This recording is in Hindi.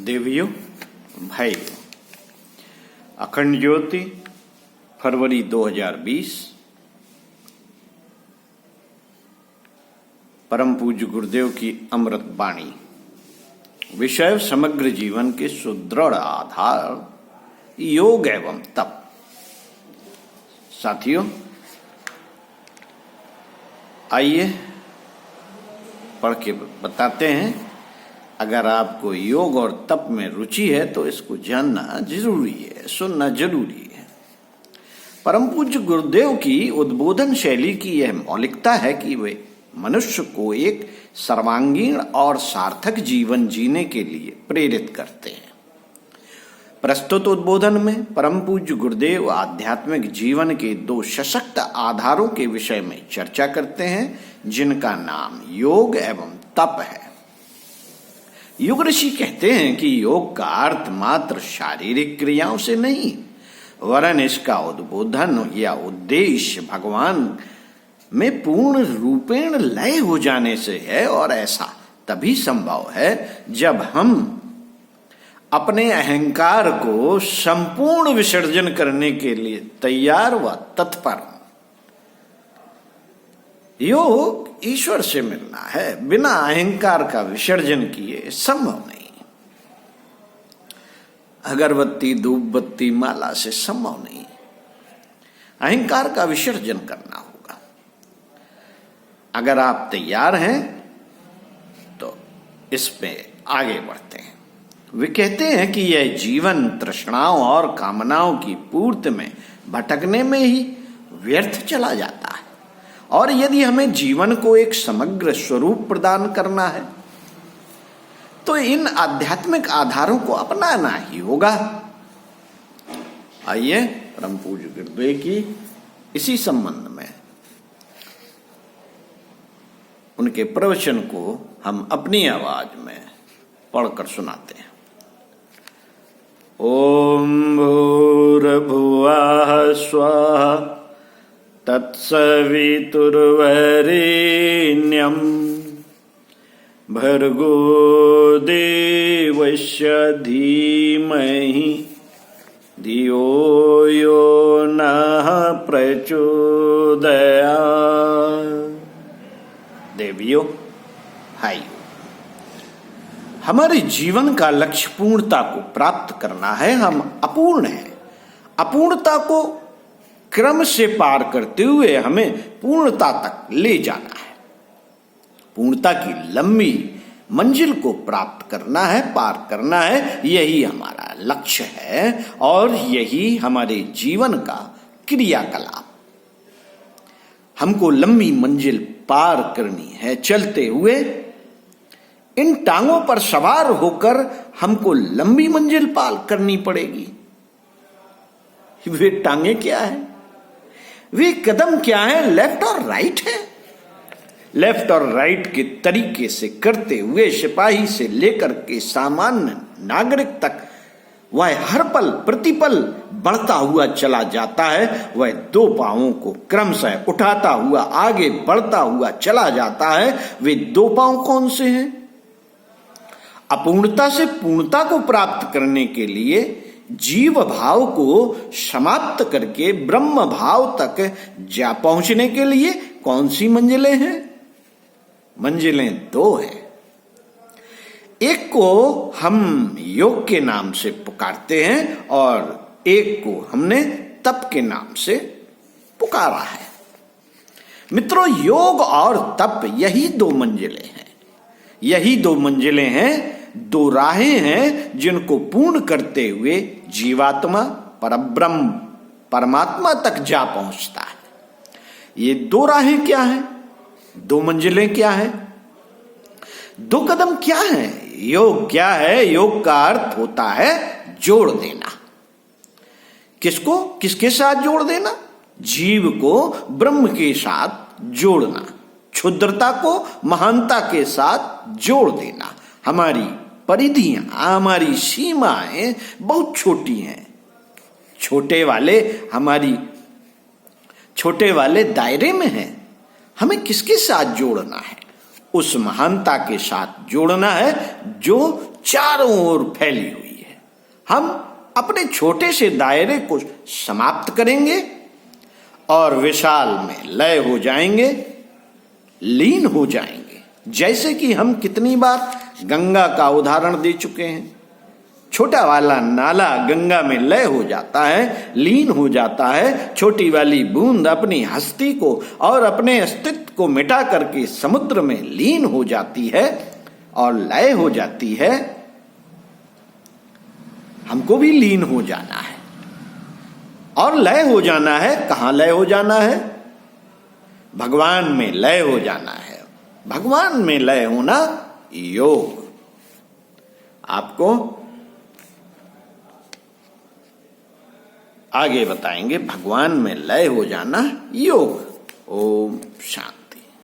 देवियों, भाइयों, अखंड ज्योति फरवरी 2020 परम पूज्य गुरुदेव की अमृत वाणी। विषय समग्र जीवन के सुदृढ़ आधार योग एवं तप। साथियों, आइए पढ़ के बताते हैं। अगर आपको योग और तप में रुचि है तो इसको जानना जरूरी है, सुनना जरूरी है। परम पूज्य गुरुदेव की उद्बोधन शैली की यह मौलिकता है कि वे मनुष्य को एक सर्वांगीण और सार्थक जीवन जीने के लिए प्रेरित करते हैं। प्रस्तुत उद्बोधन में परम पूज्य गुरुदेव आध्यात्मिक जीवन के दो सशक्त आधारों के विषय में चर्चा करते हैं, जिनका नाम योग एवं तप है। योग ऋषि कहते हैं कि योग का अर्थ मात्र शारीरिक क्रियाओं से नहीं, वरन इसका उद्बोधन या उद्देश्य भगवान में पूर्ण रूपेण लय हो जाने से है, और ऐसा तभी संभव है जब हम अपने अहंकार को संपूर्ण विसर्जन करने के लिए तैयार व तत्पर हों। योग ईश्वर से मिलना है, बिना अहंकार का विसर्जन किए संभव नहीं। अगरबत्ती, धूप बत्ती, माला से संभव नहीं। अहंकार का विसर्जन करना होगा। अगर आप तैयार हैं तो इसमें आगे बढ़ते हैं। वे कहते हैं कि यह जीवन तृष्णाओं और कामनाओं की पूर्ति में भटकने में ही व्यर्थ चला जाता है, और यदि हमें जीवन को एक समग्र स्वरूप प्रदान करना है तो इन आध्यात्मिक आधारों को अपनाना ही होगा। आइए परम पूज्य गुरुदेव की इसी संबंध में उनके प्रवचन को हम अपनी आवाज में पढ़कर सुनाते हैं। ओम भूर्भुवः स्वः तत्सवितुर्वरेण्यं भर्गो देवस्य धीमहि धियो यो नः प्रचोदयात्। देवियों, भाइयों, हमारे जीवन का लक्ष्य पूर्णता को प्राप्त करना है। हम अपूर्ण हैं। अपूर्णता को क्रम से पार करते हुए हमें पूर्णता तक ले जाना है। पूर्णता की लंबी मंजिल को प्राप्त करना है, पार करना है। यही हमारा लक्ष्य है और यही हमारे जीवन का क्रियाकलाप। हमको लंबी मंजिल पार करनी है। चलते हुए इन टांगों पर सवार होकर हमको लंबी मंजिल पार करनी पड़ेगी। वे टांगे क्या है? वे कदम क्या है? लेफ्ट और राइट है। लेफ्ट और राइट के तरीके से करते हुए सिपाही से लेकर के सामान्य नागरिक तक वह हर पल प्रतिपल बढ़ता हुआ चला जाता है। वह दो पांवों को क्रमशः उठाता हुआ आगे बढ़ता हुआ चला जाता है। वे दो पांव कौन से हैं? अपूर्णता से पूर्णता को प्राप्त करने के लिए जीव भाव को समाप्त करके ब्रह्म भाव तक जा पहुंचने के लिए कौन सी मंजिलें हैं? मंजिलें दो हैं। एक को हम योग के नाम से पुकारते हैं और एक को हमने तप के नाम से पुकारा है। मित्रों, योग और तप यही दो मंजिलें हैं। यही दो मंजिलें हैं, दो राहें हैं जिनको पूर्ण करते हुए जीवात्मा परब्रह्म परमात्मा तक जा पहुंचता है। ये दो राहें क्या हैं? दो मंजिलें क्या हैं? दो कदम क्या हैं? योग क्या है? योग का अर्थ होता है जोड़ देना। किसको किसके साथ जोड़ देना? जीव को ब्रह्म के साथ जोड़ना, क्षुद्रता को महानता के साथ जोड़ देना। हमारी परिधियां, हमारी सीमाएं बहुत छोटी हैं। छोटे वाले दायरे में हैं। हमें किसके साथ जोड़ना है? उस महानता के साथ जोड़ना है जो चारों ओर फैली हुई है। हम अपने छोटे से दायरे को समाप्त करेंगे और विशाल में लय हो जाएंगे, लीन हो जाएंगे। जैसे कि हम कितनी बार गंगा का उदाहरण दे चुके हैं। छोटा वाला नाला गंगा में लय हो जाता है, लीन हो जाता है। छोटी वाली बूंद अपनी हस्ती को और अपने अस्तित्व को मिटा करके समुद्र में लीन हो जाती है और लय हो जाती है। हमको भी लीन हो जाना है और लय हो जाना है। कहां लय हो जाना है? भगवान में लय हो जाना है। भगवान में लय होना योग। आपको आगे बताएंगे भगवान में लय हो जाना योग। ओम शांति।